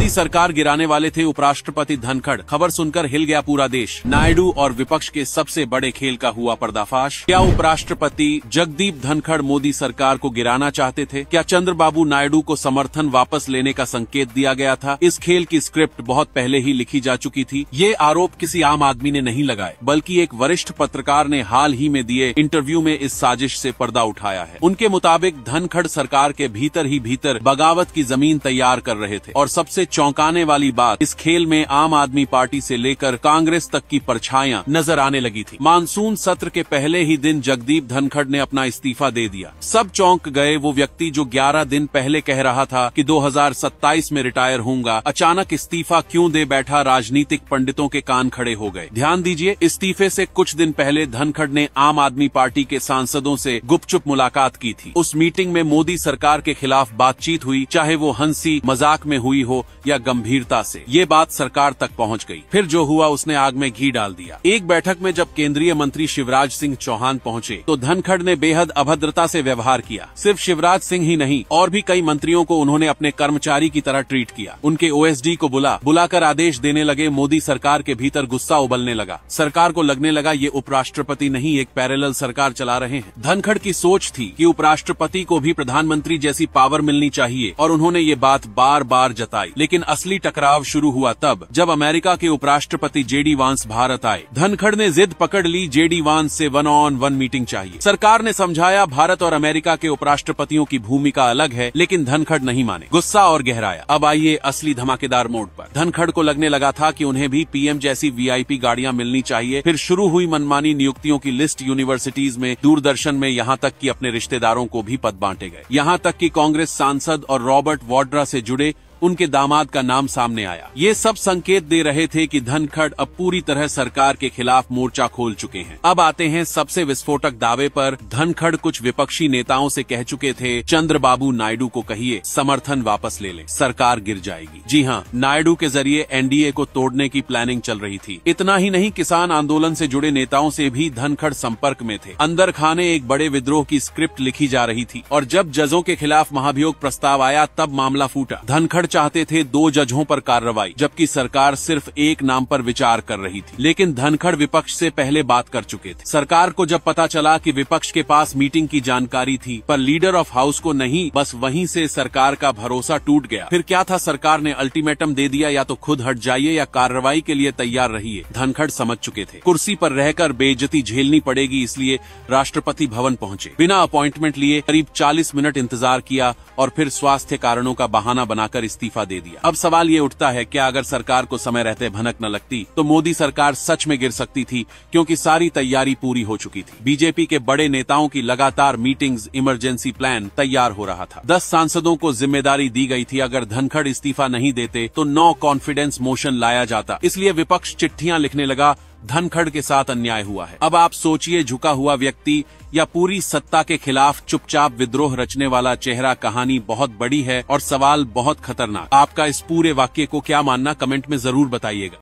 मोदी सरकार गिराने वाले थे उपराष्ट्रपति धनखड़। खबर सुनकर हिल गया पूरा देश। नायडू और विपक्ष के सबसे बड़े खेल का हुआ पर्दाफाश। क्या उपराष्ट्रपति जगदीप धनखड़ मोदी सरकार को गिराना चाहते थे? क्या चंद्रबाबू नायडू को समर्थन वापस लेने का संकेत दिया गया था? इस खेल की स्क्रिप्ट बहुत पहले ही लिखी जा चुकी थी। ये आरोप किसी आम आदमी ने नहीं लगाए, बल्कि एक वरिष्ठ पत्रकार ने हाल ही में दिए इंटरव्यू में इस साजिश से पर्दा उठाया है। उनके मुताबिक धनखड़ सरकार के भीतर ही भीतर बगावत की जमीन तैयार कर रहे थे। और सबसे चौंकाने वाली बात, इस खेल में आम आदमी पार्टी से लेकर कांग्रेस तक की परछाइयां नजर आने लगी थी। मानसून सत्र के पहले ही दिन जगदीप धनखड़ ने अपना इस्तीफा दे दिया। सब चौंक गए। वो व्यक्ति जो 11 दिन पहले कह रहा था कि 2027 में रिटायर होऊंगा, अचानक इस्तीफा क्यों दे बैठा? राजनीतिक पंडितों के कान खड़े हो गए। ध्यान दीजिए, इस्तीफे से कुछ दिन पहले धनखड़ ने आम आदमी पार्टी के सांसदों से गुपचुप मुलाकात की थी। उस मीटिंग में मोदी सरकार के खिलाफ बातचीत हुई, चाहे वो हंसी मजाक में हुई हो या गंभीरता से। ये बात सरकार तक पहुंच गई। फिर जो हुआ उसने आग में घी डाल दिया। एक बैठक में जब केंद्रीय मंत्री शिवराज सिंह चौहान पहुंचे तो धनखड़ ने बेहद अभद्रता से व्यवहार किया। सिर्फ शिवराज सिंह ही नहीं, और भी कई मंत्रियों को उन्होंने अपने कर्मचारी की तरह ट्रीट किया। उनके ओएसडी को बुलाकर आदेश देने लगे। मोदी सरकार के भीतर गुस्सा उबलने लगा। सरकार को लगने लगा ये उपराष्ट्रपति नहीं, एक पैरेलल सरकार चला रहे हैं। धनखड़ की सोच थी कि उपराष्ट्रपति को भी प्रधानमंत्री जैसी पावर मिलनी चाहिए, और उन्होंने ये बात बार बार जताई। लेकिन असली टकराव शुरू हुआ तब जब अमेरिका के उपराष्ट्रपति जेडी वांस भारत आए। धनखड़ ने जिद पकड़ ली, जेडी वांस से 1-on-1 मीटिंग चाहिए। सरकार ने समझाया भारत और अमेरिका के उपराष्ट्रपतियों की भूमिका अलग है, लेकिन धनखड़ नहीं माने। गुस्सा और गहराया। अब आइए असली धमाकेदार मोड पर। धनखड़ को लगने लगा था कि उन्हें भी पीएम जैसी वीआईपी गाड़ियां मिलनी चाहिए। फिर शुरू हुई मनमानी नियुक्तियों की लिस्ट। यूनिवर्सिटीज में, दूरदर्शन में, यहाँ तक कि अपने रिश्तेदारों को भी पद बांटे गए। यहाँ तक कि कांग्रेस सांसद और रॉबर्ट वाड्रा से जुड़े उनके दामाद का नाम सामने आया। ये सब संकेत दे रहे थे कि धनखड़ अब पूरी तरह सरकार के खिलाफ मोर्चा खोल चुके हैं। अब आते हैं सबसे विस्फोटक दावे पर। धनखड़ कुछ विपक्षी नेताओं से कह चुके थे, चंद्रबाबू नायडू को कहिए समर्थन वापस ले लें, सरकार गिर जाएगी। जी हाँ, नायडू के जरिए एनडीए को तोड़ने की प्लानिंग चल रही थी। इतना ही नहीं, किसान आंदोलन से जुड़े नेताओं से भी धनखड़ संपर्क में थे। अंदर खाने एक बड़े विद्रोह की स्क्रिप्ट लिखी जा रही थी। और जब जजों के खिलाफ महाभियोग प्रस्ताव आया तब मामला फूटा। धनखड़ चाहते थे 2 जजों पर कार्रवाई, जबकि सरकार सिर्फ एक नाम पर विचार कर रही थी। लेकिन धनखड़ विपक्ष से पहले बात कर चुके थे। सरकार को जब पता चला कि विपक्ष के पास मीटिंग की जानकारी थी पर लीडर ऑफ हाउस को नहीं, बस वहीं से सरकार का भरोसा टूट गया। फिर क्या था, सरकार ने अल्टीमेटम दे दिया, या तो खुद हट जाइए या कार्रवाई के लिए तैयार रहिए। धनखड़ समझ चुके थे कुर्सी पर रहकर बेइज्जती झेलनी पड़ेगी, इसलिए राष्ट्रपति भवन पहुंचे। बिना अपॉइंटमेंट लिए करीब 40 मिनट इंतजार किया और फिर स्वास्थ्य कारणों का बहाना बनाकर इस्तीफा दे दिया। अब सवाल ये उठता है, क्या अगर सरकार को समय रहते भनक न लगती तो मोदी सरकार सच में गिर सकती थी? क्योंकि सारी तैयारी पूरी हो चुकी थी। बीजेपी के बड़े नेताओं की लगातार मीटिंग्स, इमरजेंसी प्लान तैयार हो रहा था। 10 सांसदों को जिम्मेदारी दी गई थी। अगर धनखड़ इस्तीफा नहीं देते तो नो कॉन्फिडेंस मोशन लाया जाता। इसलिए विपक्ष चिट्ठियां लिखने लगा, धनखड़ के साथ अन्याय हुआ है। अब आप सोचिए, झुका हुआ व्यक्ति या पूरी सत्ता के खिलाफ चुपचाप विद्रोह रचने वाला चेहरा। कहानी बहुत बड़ी है और सवाल बहुत खतरनाक। आपका इस पूरे वाक्य को क्या मानना, कमेंट में जरूर बताइएगा।